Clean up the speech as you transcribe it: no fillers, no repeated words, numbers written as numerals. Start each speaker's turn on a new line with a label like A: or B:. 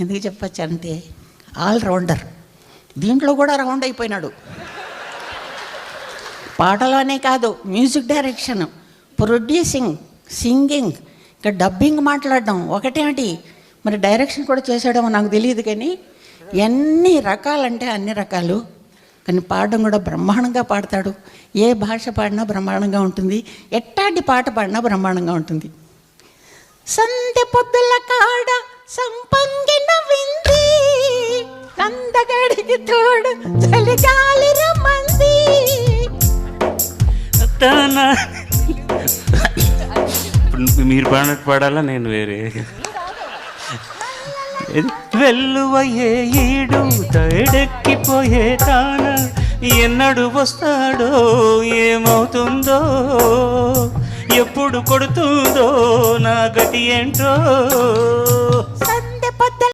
A: ఎందుకు చెప్పచ్చు అంటే ఆల్రౌండర్. దీంట్లో కూడా రౌండ్ అయిపోయినాడు. పాటలోనే కాదు, మ్యూజిక్ డైరెక్షన్, ప్రొడ్యూసింగ్, సింగింగ్, ఇంకా డబ్బింగ్ మాట్లాడడం ఒకటేమిటి, మరి డైరెక్షన్ కూడా చేసాడేమో నాకు తెలియదు. కానీ ఎన్ని రకాలంటే అన్ని రకాలు. కానీ పాడడం కూడా బ్రహ్మాండంగా పాడతాడు. ఏ భాష పాడినా బ్రహ్మాండంగా ఉంటుంది, ఎట్టాంటి పాట పాడినా బ్రహ్మాండంగా ఉంటుంది. సందె పొద్దుల కాడ సంపంగిన వింది, సందగడికి తోడు చలిగాలి రమ్మంది.
B: మీరు పాడినట్టు పాడాలా, నేను వేరే. వెల్లువయ్యే ఈడు తైడెక్కిపోయే తాన, ఎన్నడు వస్తాడో ఏమవుతుందో, ఎప్పుడు కొడుతుందో నా గతి ఏంటో.